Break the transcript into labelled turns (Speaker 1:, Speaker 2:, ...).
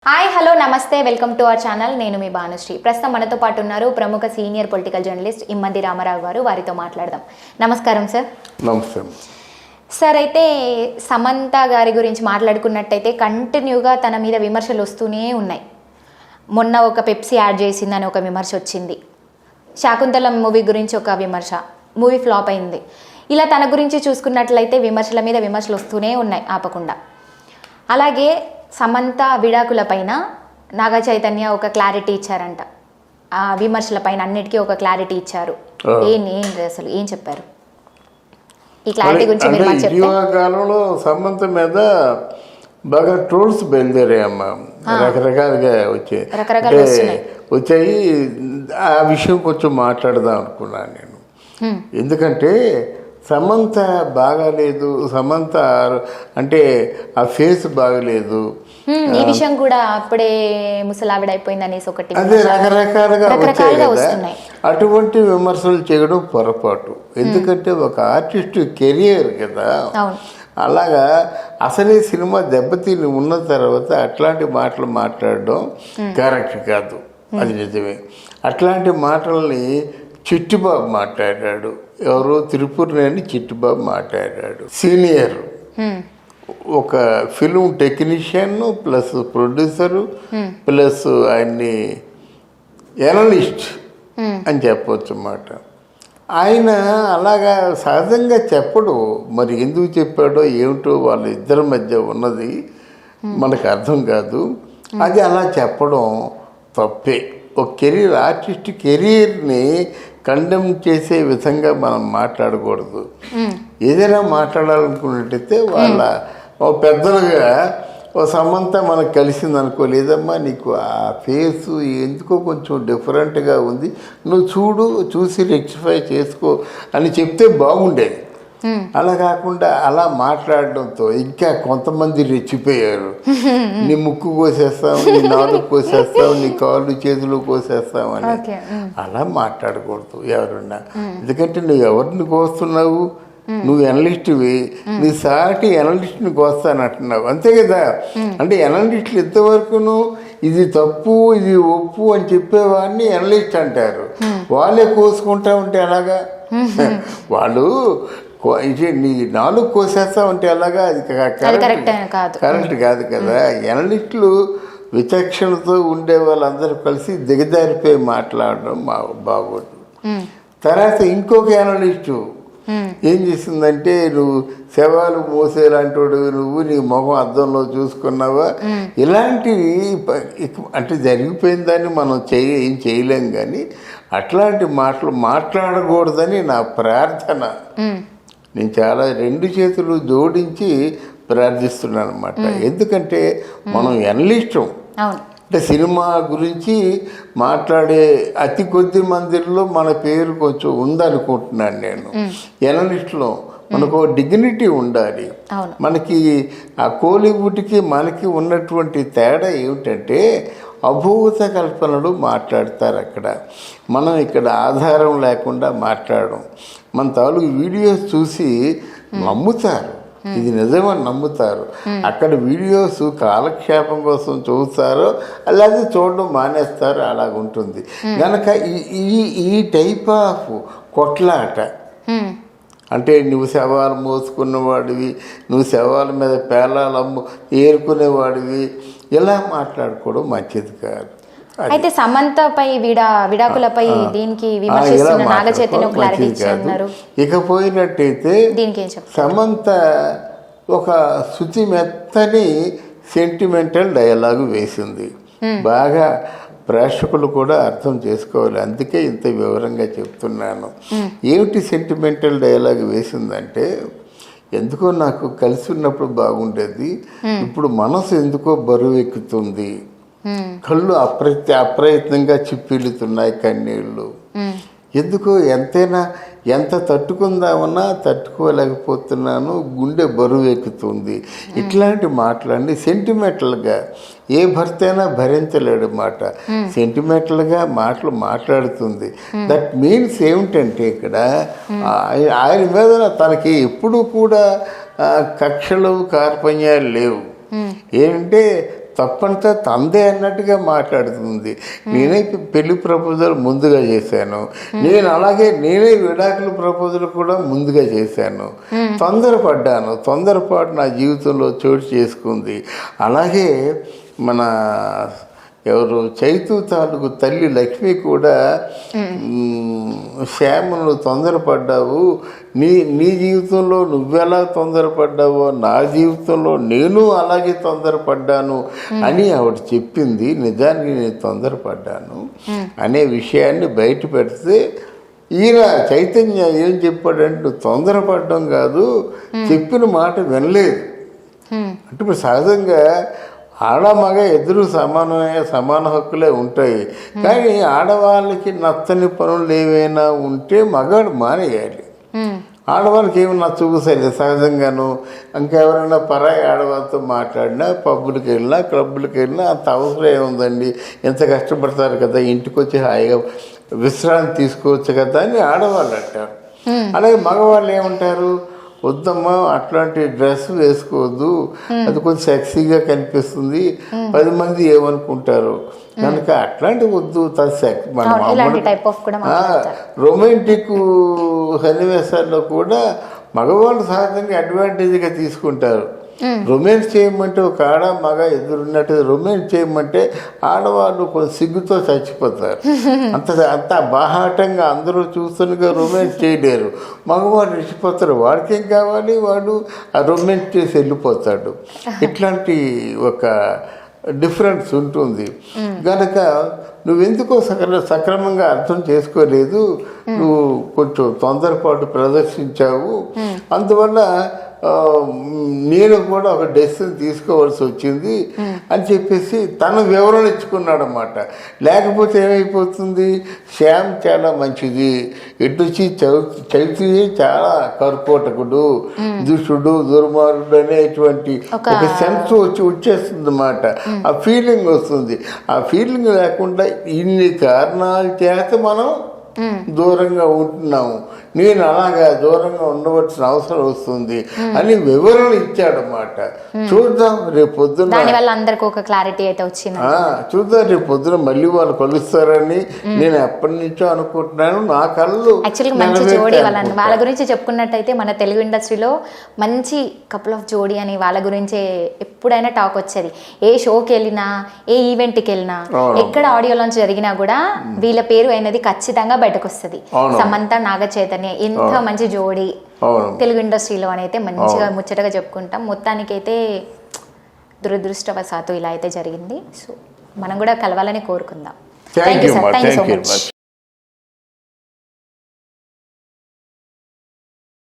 Speaker 1: Hi hello నమస్తే welcome to our channel. నేను మీ భానుశ్రీ. ప్రస్తుతం మనతో పాటు ఉన్నారు ప్రముఖ సీనియర్ పొలిటికల్ జర్నలిస్ట్ ఇమ్మంది రామారావు గారు. వారితో మాట్లాడదాం. నమస్కారం సార్.
Speaker 2: నమస్తే
Speaker 1: సార్. అయితే సమంత గారి గురించి మాట్లాడుకున్నట్టయితే కంటిన్యూగా తన మీద విమర్శలు వస్తూనే ఉన్నాయి. మొన్న ఒక పెప్సీ యాడ్ చేసిందని ఒక విమర్శ వచ్చింది. శాకుంతలం మూవీ గురించి ఒక విమర్శ, మూవీ ఫ్లాప్ అయింది. ఇలా తన గురించి చూసుకున్నట్లయితే విమర్శల మీద విమర్శలు వస్తూనే ఉన్నాయి ఆపకుండా. అలాగే సమంత విడాకుల పైన నాగ చైతన్య ఒక క్లారిటీ ఇచ్చారంట. ఆ విమర్శల పైన అన్నిటికీ ఒక క్లారిటీ ఇచ్చారు. అసలు ఏం చెప్పారు? ఈ క్లారిటీ గురించి మీరు మాకు చెప్తే.
Speaker 2: కాలంలో సమంత మీద బాగా ట్రోల్స్ బయలుదేరాయమ్మా, రకరకాలుగా వచ్చాయి. ఆ విషయం కొంచెం మాట్లాడదాం అనుకున్నాను నేను. ఎందుకంటే సమంత బాగాలేదు, సమంత అంటే ఆ ఫేస్ బాగలేదు,
Speaker 1: ఈ విషయం కూడా అప్పుడే ముసలావిడ అయిపోయింది అనేసి ఒకటి
Speaker 2: అదే రకరకాలుగా వచ్చాయి. అటువంటి విమర్శలు చేయడం పొరపాటు. ఎందుకంటే ఒక ఆర్టిస్ట్ కెరియర్ కదా. అలాగా అసలే సినిమా దెబ్బతిని ఉన్న తర్వాత అట్లాంటి మాటలు మాట్లాడడం కరెక్ట్ కాదు. అది నిజమే. అట్లాంటి మాటల్ని చిట్టిబాబు మాట్లాడాడు. ఎవరో తిరుపూర్నేని చిట్టిబాబు మాట్లాడాడు. సీనియర్ ఒక film technician plus producer plus ఆయన్ని ఎనలిస్ట్ అని చెప్పవచ్చు అన్నమాట. ఆయన అలాగా సహజంగా చెప్పడు. మరి ఎందుకు చెప్పాడో ఏమిటో వాళ్ళ ఇద్దరి మధ్య ఉన్నది మనకు అర్థం కాదు. అది అలా చెప్పడం తప్పే. ఒక కెరీర్, ఆర్టిస్ట్ కెరీర్ని కండెమ్ చేసే విధంగా మనం మాట్లాడకూడదు. ఏదైనా మాట్లాడాలనుకున్నట్టయితే వాళ్ళ ఓ పెద్దలుగా ఓ సమంత మనకు కలిసింది అనుకో, లేదమ్మా నీకు ఆ ఫేసు ఎందుకో కొంచెం డిఫరెంట్గా ఉంది, నువ్వు చూసి రెక్టిఫై చేసుకో అని చెప్తే బాగుండేది. అలా కాకుండా అలా మాట్లాడడంతో ఇంకా కొంతమంది రెచ్చిపోయారు. నీ ముక్కు కోసేస్తాం, నీ నాలుగు కోసేస్తాం, నీ కాళ్ళు చేతులు కోసేస్తాం అని. అలా మాట్లాడకూడదు ఎవరున్నా. ఎందుకంటే నువ్వు ఎవరిని కోస్తున్నావు? నువ్వు ఎనలిస్ట్వి, నీ సాటి ఎనలిస్ట్ని కోస్తానంటున్నావు, అంతే కదా. అంటే ఎనలిస్టులు ఇంతవరకును ఇది తప్పు ఇది ఒప్పు అని చెప్పేవాడిని ఎనలిస్ట్ అంటారు. వాళ్ళే కోసుకుంటా ఉంటే ఎలాగా? వాళ్ళు నీ నాలుగు కోసేస్తామంటే ఎలాగా? అది కరెక్ట్ కాదు కదా. ఎనలిస్టులు విచక్షణతో ఉండే వాళ్ళందరూ కలిసి దిగజారిపోయి మాట్లాడడం బాగోదు. తర్వాత ఇంకొక ఎనలిస్టు ఏం చేసిందంటే, నువ్వు శవాలు మోసేలాంటి నువ్వు నీ మొహం అద్దంలో చూసుకున్నావా, ఇలాంటివి అంటే జరిగిపోయిన దాన్ని మనం ఏం చేయలేం. కానీ అట్లాంటి మాటలు మాట్లాడకూడదని నా ప్రార్థన. నేను చాలా రెండు చేతులు జోడించి ప్రార్థిస్తున్నాను అన్నమాట. ఎందుకంటే మనం ఎనలిస్టం. అంటే సినిమా గురించి మాట్లాడే అతి కొద్ది మందిలో మన పేరు కొంచెం ఉందనుకుంటున్నాను నేను. ఎనలిస్టులో మనకు డిగ్నిటీ ఉండాలి. మనకి ఆ కోలీవుడ్కి మనకి ఉన్నటువంటి తేడా ఏమిటంటే అభూత కల్పనలు మాట్లాడతారు అక్కడ. మనం ఇక్కడ ఆధారం లేకుండా మాట్లాడడం. మన తాలూకు వీడియోస్ చూసి నమ్ముతారు, ఇది నిజమని నమ్ముతారు. అక్కడ వీడియోస్ కాలక్షేపం కోసం చూస్తారో అలాగే చూడడం మానేస్తారు. అలాగుంటుంది కనుక ఈ టైప్ ఆఫ్ కొట్లాట, అంటే నువ్వు శవాలు మోసుకున్నవాడివి, నువ్వు శవాల మీద పేలాలు ఏరుకునేవాడివి, ఇలా మాట్లాడుకోవడం మంచిది కాదు.
Speaker 1: అయితే సమంతపై విడాకులపై దీనికి విమర్శిస్తున్న నాగ చైతన్య క్లారిటీ ఇచ్చారు.
Speaker 2: ఇకపోయినట్టయితే సమంత ఒక శుచి మెత్తని సెంటిమెంటల్ డైలాగు వేసింది. బాగా ప్రేక్షకులు కూడా అర్థం చేసుకోవాలి. అందుకే ఇంత వివరంగా చెప్తున్నాను. ఏమిటి సెంటిమెంటల్ డైలాగ్ వేసిందంటే, ఎందుకో నాకు కలిసి ఉన్నప్పుడు బాగుండేది, ఇప్పుడు మనసు ఎందుకో బరువు ఎక్కుతుంది, కళ్ళు అప్రయత్నంగా చిప్పిల్లుతున్నాయి కన్నీళ్ళు, ఎందుకో ఎంతైనా ఎంత తట్టుకుందామన్నా తట్టుకోలేకపోతున్నాను, గుండె బరువు ఎక్కుతుంది. ఇట్లాంటి మాటలన్నీ సెంటిమెంటల్గా ఏ భర్త అయినా భరించలేడు మాట. సెంటిమెంటల్గా మాటలు మాట్లాడుతుంది. దట్ మీన్స్ ఏమిటంటే ఇక్కడ ఆయన మీద తనకి ఎప్పుడూ కూడా కక్షలు కార్పణ్యాలు లేవు. ఏంటంటే తప్పంతా తందే అన్నట్టుగా మాట్లాడుతుంది. నేనే పెళ్లి ప్రపోజల్ ముందుగా చేశాను, నేనే విడాకుల ప్రపోజల్ కూడా ముందుగా చేశాను. తొందరపాటు నా జీవితంలో చోటు చేసుకుంది. అలాగే మన ఎవరు చైతు తాలూకు తల్లి లక్ష్మి కూడా శ్యామను తొందరపడ్డావు, నీ జీవితంలో నువ్వెలా తొందరపడ్డావో నా జీవితంలో నేను అలాగే తొందరపడ్డాను అని ఆవిడ చెప్పింది. నిజానికి నేను తొందరపడ్డాను అనే విషయాన్ని బయట పెడితే ఈయన చైతన్య ఏం చెప్పాడంటే నువ్వు తొందరపడడం కాదు, చెప్పిన మాట వినలేదు. అంటే ఇప్పుడు సహజంగా ఆడ మగ ఇద్దరు సమాన హక్కులే ఉంటాయి. కానీ ఆడవాళ్ళకి నచ్చని పనులు ఏవైనా ఉంటే మగాడు మానేయాలి. ఆడవాళ్ళకి ఏమి నచ్చూసలేదు సహజంగాను. ఇంకెవరైనా పరాయి ఆడవాళ్ళతో మాట్లాడినా, పబ్బులకి వెళ్ళినా, క్లబ్బులకి వెళ్ళినా అంత అవసరం ఏముందండి, ఎంత కష్టపడతారు కదా, ఇంటికి వచ్చి హాయిగా విశ్రాంతి తీసుకోవచ్చు కదా అని ఆడవాళ్ళు అంటారు. అలాగే మగవాళ్ళు ఏమంటారు, వద్దమ్మా అట్లాంటి డ్రెస్ వేసుకోవద్దు, అది కొంచెం సెక్సీగా కనిపిస్తుంది, 10 మంది ఏమనుకుంటారు కనుక అట్లాంటి వద్దు. రొమాంటిక్ సన్నివేశాల్లో కూడా మగవాళ్ళు సహజంగా అడ్వాంటేజ్గా తీసుకుంటారు. రొమాన్స్ చేయమంటే ఒక ఆడ మగ ఎదురున్నట్టు రొమాన్స్ చేయమంటే ఆడవాళ్ళు కొంచెం సిగ్గుతో చచ్చిపోతారు. అంత బాహాటంగా అందరూ చూస్తుండగా రొమాన్స్ చేయలేరు. మగవాడు ఇచ్చిపోతారు, వాడికేం కావాలి, వాడు ఆ రొమాన్స్ చేసి వెళ్ళిపోతాడు. ఇట్లాంటి ఒక డిఫరెన్స్ ఉంటుంది కనుక నువ్వెందుకో సక్రమంగా అర్థం చేసుకోలేదు, నువ్వు కొంచెం తొందరపాటు ప్రదర్శించావు, అందువల్ల నేను కూడా ఒక డెసిషన్ తీసుకోవాల్సి వచ్చింది అని చెప్పేసి తన వివరణ ఇచ్చుకున్నాడు అన్నమాట. లేకపోతే ఏమైపోతుంది, శ్యామ్ చాలా మంచిది, ఎటుచి చైతు చాలా కర్కోటకుడు, దుష్టుడు, దుర్మార్గుడు అనేటువంటి ఒక సెన్స్ వచ్చేస్తుంది అన్నమాట. ఆ ఫీలింగ్ వస్తుంది. ఆ ఫీలింగ్ లేకుండా ఇన్ని కారణాల చేత మనం దూరంగా ఉంటున్నాము, నేను అలాగా దూరంగా ఉండవలసిన అవసరం వస్తుంది అని వివరణ ఇచ్చాడన్నమాట. చూద్దాం రేపు పొద్దున
Speaker 1: అందరికి ఒక క్లారిటీ అయితే వచ్చింది.
Speaker 2: చూద్దాం రేపు పొద్దున మళ్ళీ వాళ్ళు కలుస్తారని నేను ఎప్పటి నుంచో అనుకుంటున్నాను. నా కళ్ళు
Speaker 1: మంచి జోడీ వాళ్ళ గురించి చెప్పుకున్నట్టయితే మన తెలుగు ఇండస్ట్రీలో మంచి కపుల్ ఆఫ్ జోడీ అని వాళ్ళ గురించే ఎప్పుడైనా టాక్ వచ్చేది. ఏ షోకి వెళ్ళినా, ఏ ఈవెంట్కి వెళ్ళినా, ఎక్కడ ఆడియో లాంచ్ జరిగినా కూడా వీళ్ళ పేరు అనేది ఖచ్చితంగా బయటకు వస్తుంది. సమంత, నాగ చైతన్య ఎంత మంచి జోడీ తెలుగు ఇండస్ట్రీలో అని అయితే మంచిగా ముచ్చటగా చెప్పుకుంటాం. మొత్తానికి అయితే దురదృష్టవశాత్తు ఇలా అయితే జరిగింది. సో మనం కూడా కలవాలని కోరుకుందాం. Thank you sir, thank you so much.